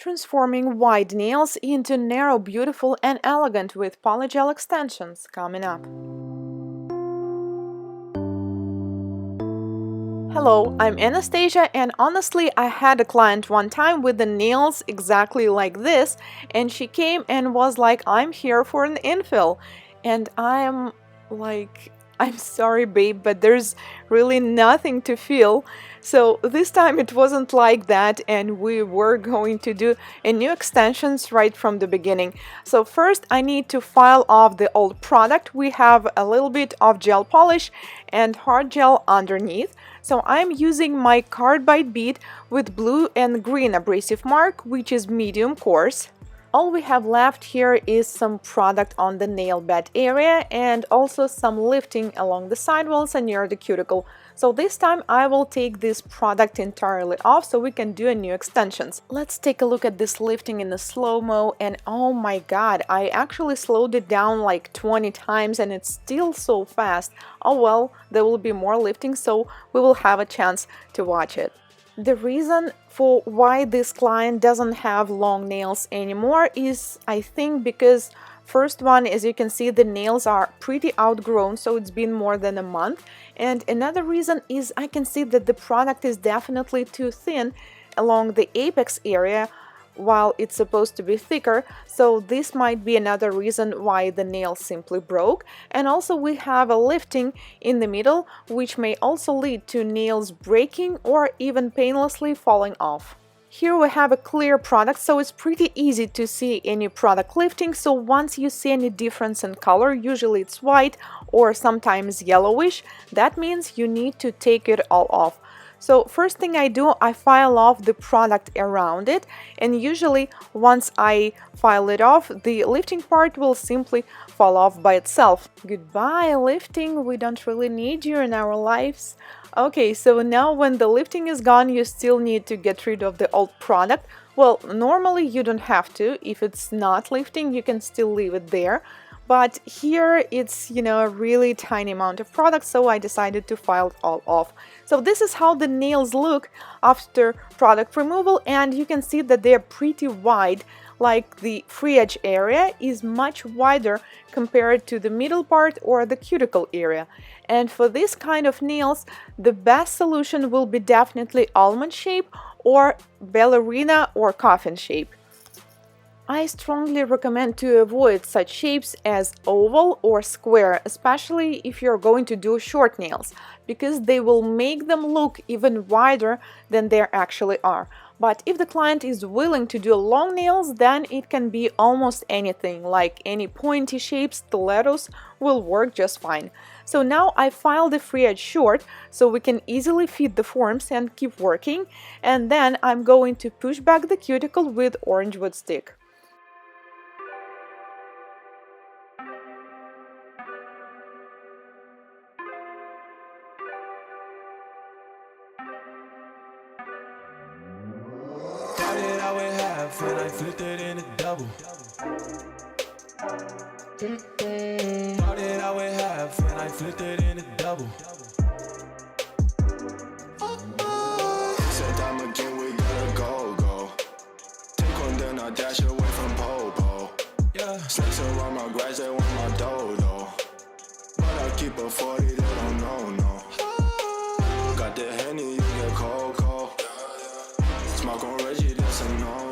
transforming wide nails into narrow, beautiful, and elegant with polygel extensions coming up. Hello, I'm Anastasia, and honestly, I had a client one time with the nails exactly like this, and she came and was like, I'm here for an infill. And I'm like, I'm sorry, babe, but there's really nothing to feel. So this time it wasn't like that, and we were going to do a new extensions right from the beginning. So first I need to file off the old product. We have a little bit of gel polish and hard gel underneath. So I'm using my carbide bead with blue and green abrasive mark, which is medium coarse. All we have left here is some product on the nail bed area and also some lifting along the sidewalls and near the cuticle. So this time I will take this product entirely off so we can do a new extensions. Let's take a look at this lifting in the slow-mo, and oh my god, I actually slowed it down like 20 times and it's still so fast. Oh well, there will be more lifting, so we will have a chance to watch it. The reason for why this client doesn't have long nails anymore is, I think, because first one, as you can see, the nails are pretty outgrown, so it's been more than a month. And another reason is I can see that the product is definitely too thin along the apex area while it's supposed to be thicker, so this might be another reason why the nail simply broke. And also we have a lifting in the middle, which may also lead to nails breaking or even painlessly falling off. Here we have a clear product, so it's pretty easy to see any product lifting. So once you see any difference in color, usually it's white or sometimes yellowish, that means you need to take it all off. So first thing I do, I file off the product around it, and usually once I file it off, the lifting part will simply fall off by itself. Goodbye, lifting, we don't really need you in our lives. Okay, so now when the lifting is gone, you still need to get rid of the old product. Well, normally you don't have to. If it's not lifting, you can still leave it there. But here it's, a really tiny amount of product, so I decided to file it all off. So this is how the nails look after product removal, and you can see that they're pretty wide, like the free edge area is much wider compared to the middle part or the cuticle area. And for this kind of nails, the best solution will be definitely almond shape or ballerina or coffin shape. I strongly recommend to avoid such shapes as oval or square, especially if you're going to do short nails, because they will make them look even wider than they actually are. But if the client is willing to do long nails, then it can be almost anything, like any pointy shapes, stilettos will work just fine. So now I file the free edge short so we can easily fit the forms and keep working, and then I'm going to push back the cuticle with orange wood stick. And I flipped it in a double. Started out with half and I flipped it in a double. Said I'm again, we gotta go. Take one, then I dash away from pole. Yeah, snakes around my grass, they want my dough though. But I keep a 40, they don't know. Got the Henny, you get cold. Smoke on Reggie, that's a no.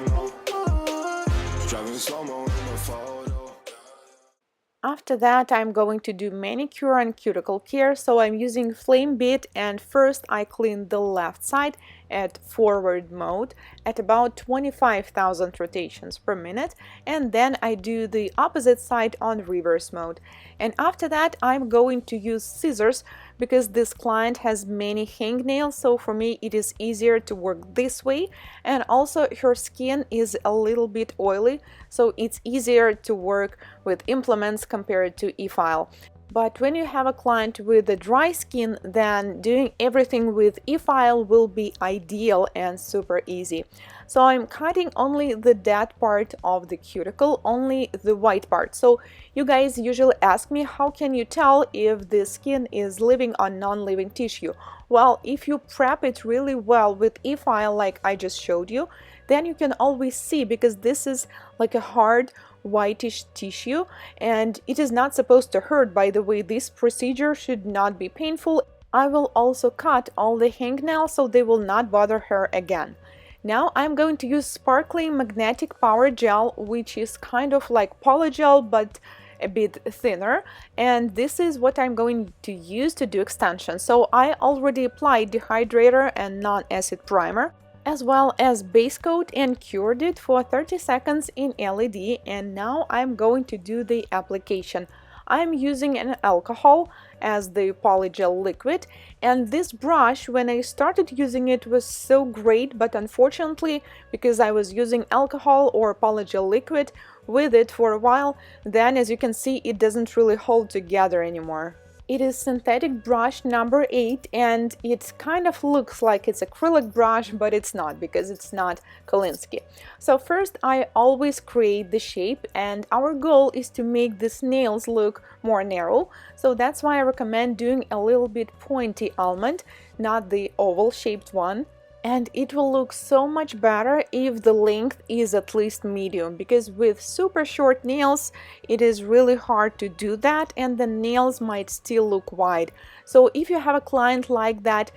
After that, I'm going to do manicure and cuticle care, so I'm using flame bead, and first I clean the left side at forward mode at about 25,000 rotations per minute, and then I do the opposite side on reverse mode. And after that, I'm going to use scissors because this client has many hangnails, so for me it is easier to work this way, and also her skin is a little bit oily, so it's easier to work with implements compared to e-file. But when you have a client with a dry skin, then doing everything with e-file will be ideal and super easy. So I'm cutting only the dead part of the cuticle, only the white part. So you guys usually ask me, how can you tell if the skin is living on non-living tissue? Well, if you prep it really well with e-file like I just showed you, then you can always see, because this is like a hard whitish tissue and it is not supposed to hurt. By the way, this procedure should not be painful. I will also cut all the hangnails so they will not bother her again. Now I'm going to use sparkling magnetic power gel, which is kind of like polygel but a bit thinner, and this is what I'm going to use to do extension. So I already applied dehydrator and non-acid primer, as well as base coat, and cured it for 30 seconds in LED, and now I'm going to do the application. I'm using an alcohol as the polygel liquid, and this brush, when I started using it, was so great, but unfortunately, because I was using alcohol or polygel liquid with it for a while, then as you can see, it doesn't really hold together anymore. It is synthetic brush number 8, and it kind of looks like it's acrylic brush, but it's not, because it's not Kolinsky. So first I always create the shape, and our goal is to make these nails look more narrow. So that's why I recommend doing a little bit pointy almond, not the oval shaped one. And it will look so much better if the length is at least medium, because with super short nails it is really hard to do that and the nails might still look wide. So if you have a client like that,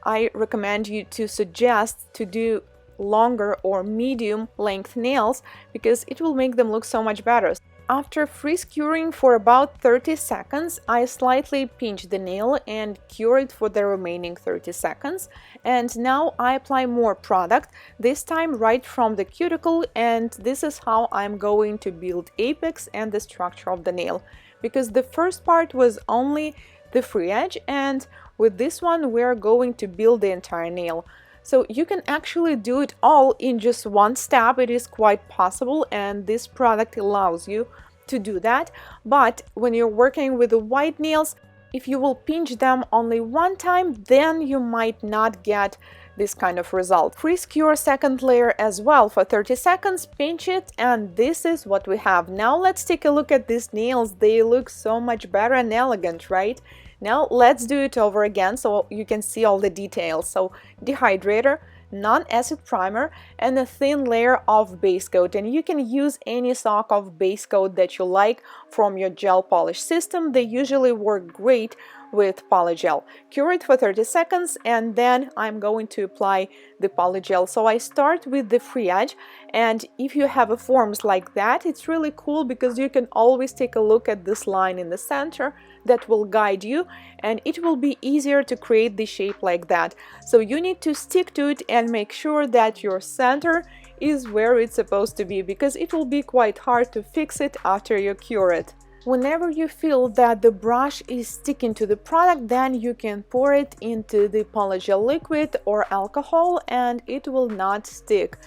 I recommend you to suggest to do longer or medium length nails, because it will make them look so much better. After freeze curing for about 30 seconds, I slightly pinch the nail and cure it for the remaining 30 seconds. And now I apply more product, this time right from the cuticle, and this is how I'm going to build apex and the structure of the nail. Because the first part was only the free edge, and with this one we're going to build the entire nail. So you can actually do it all in just one step. It is quite possible, and this product allows you to do that. But when you're working with the white nails, if you will pinch them only one time, then you might not get this kind of result. Freeze cure second layer as well for 30 seconds, pinch it, and this is what we have. Now let's take a look at these nails. They look so much better and elegant, right? Now let's do it over again so you can see all the details. So dehydrator, non-acid primer, and a thin layer of base coat, and you can use any stock of base coat that you like from your gel polish system. They usually work great with polygel. Cure it for 30 seconds, and then I'm going to apply the polygel. So I start with the free edge, and if you have a forms like that, it's really cool because you can always take a look at this line in the center that will guide you, and it will be easier to create the shape like that. So you need to stick to it and make sure that your center is where it's supposed to be, because it will be quite hard to fix it after you cure it. Whenever you feel that the brush is sticking to the product, then you can pour it into the polygel liquid or alcohol and it will not stick.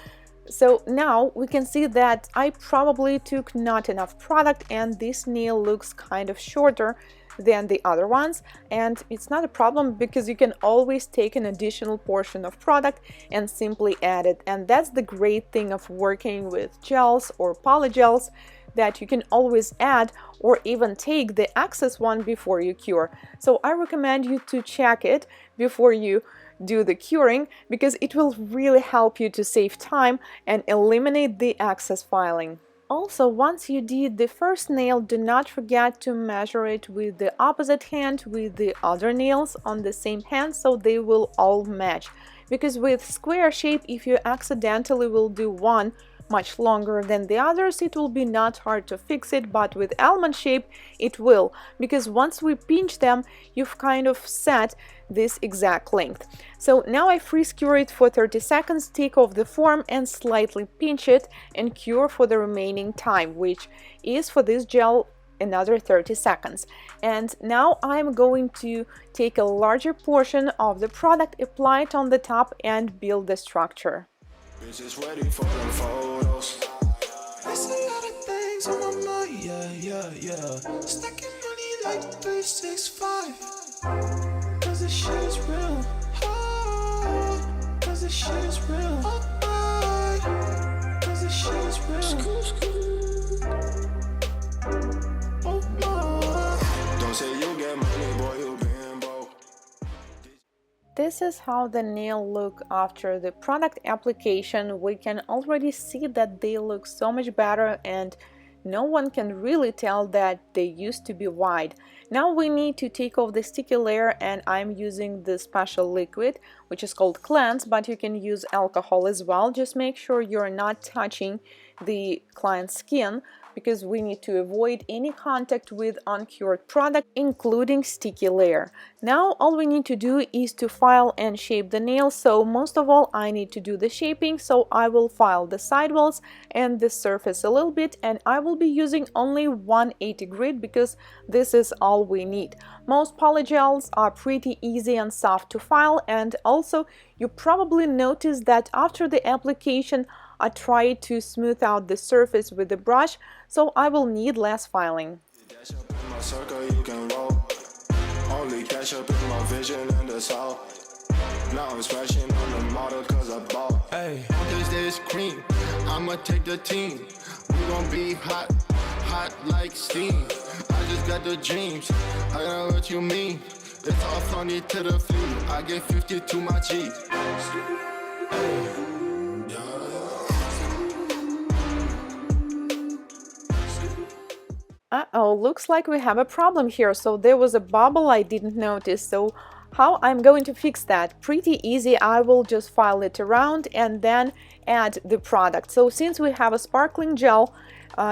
So now we can see that I probably took not enough product, and this nail looks kind of shorter than the other ones, and it's not a problem because you can always take an additional portion of product and simply add it. And that's the great thing of working with gels or polygels, that you can always add or even take the excess one before you cure. So I recommend you to check it before you do the curing, because it will really help you to save time and eliminate the excess filing. Also, once you did the first nail, do not forget to measure it with the opposite hand with the other nails on the same hand, so they will all match. Because with square shape, if you accidentally will do one much longer than the others, it will be not hard to fix it, but with almond shape it will, because once we pinch them, you've kind of set this exact length. So now I freeze cure it for 30 seconds, take off the form and slightly pinch it and cure for the remaining time, which is for this gel another 30 seconds. And now I'm going to take a larger portion of the product, apply it on the top and build the structure. Bitches ready for them photos. I see all the things on my mind, yeah. Stacking money like 365. Cause this shit is real. Oh, cause this shit is real. Oh, cause this shit is real. Oh, no. Don't say you get money, boy, you been broke. This is how the nail look after the product application. We can already see that they look so much better and no one can really tell that they used to be wide. Now we need to take off the sticky layer, and I'm using this special liquid which is called cleanse, but you can use alcohol as well. Just make sure you're not touching the client's skin, because we need to avoid any contact with uncured product, including sticky layer. Now all we need to do is to file and shape the nail. So most of all, I need to do the shaping, so I will file the sidewalls and the surface a little bit, and I will be using only 180 grit because this is all we need. Most polygels are pretty easy and soft to file, and also you probably noticed that after the application I try to smooth out the surface with the brush, so I will need less filing. Only cash up in my vision and the soul. Now I'm smashing on the model cause I bought. Hey, cause there's cream, I'ma take the team. We gon' be hot, hot like steam. I just got the dreams, I know what you mean. It's all funny to the feet. I get 50 to my G. Hey. Uh-oh, looks like we have a problem here. So there was a bubble I didn't notice. So how I'm going to fix that? Pretty easy. I will just file it around and then add the product. So since we have a sparkling gel,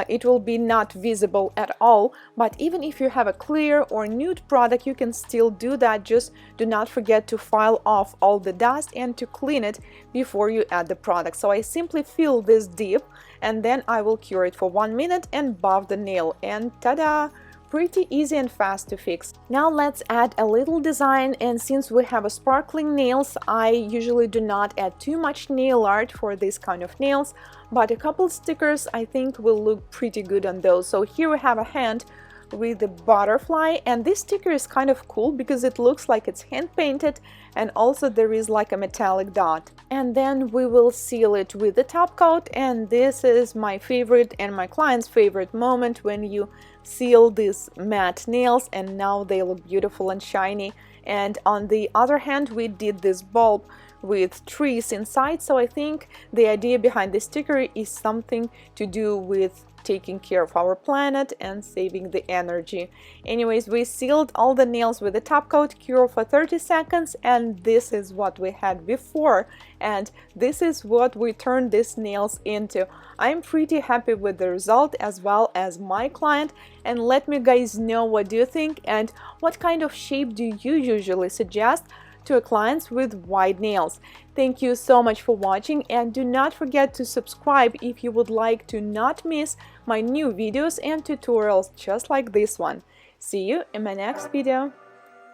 it will be not visible at all, but even if you have a clear or nude product, you can still do that. Just do not forget to file off all the dust and to clean it before you add the product. So I simply fill this dip and then I will cure it for 1 minute and buff the nail, and ta-da! Pretty easy and fast to fix. Now let's add a little design, and since we have a sparkling nails, I usually do not add too much nail art for this kind of nails, but a couple stickers I think will look pretty good on those. So here we have a hand with the butterfly, and this sticker is kind of cool because it looks like it's hand painted, and also there is like a metallic dot. And then we will seal it with the top coat, and this is my favorite and my client's favorite moment, when you seal these matte nails and now they look beautiful and shiny. And on the other hand, we did this bulb with trees inside, so I think the idea behind this sticker is something to do with taking care of our planet and saving the energy. Anyways, we sealed all the nails with the top coat, cure for 30 seconds, and this is what we had before, and this is what we turned these nails into. I'm pretty happy with the result, as well as my client, and let me guys know what do you think and what kind of shape do you usually suggest to clients with wide nails. Thank you so much for watching, and do not forget to subscribe if you would like to not miss my new videos and tutorials just like this one. See you in my next video.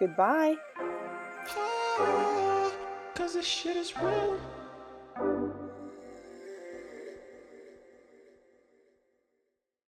Goodbye. 'Cause this shit is real.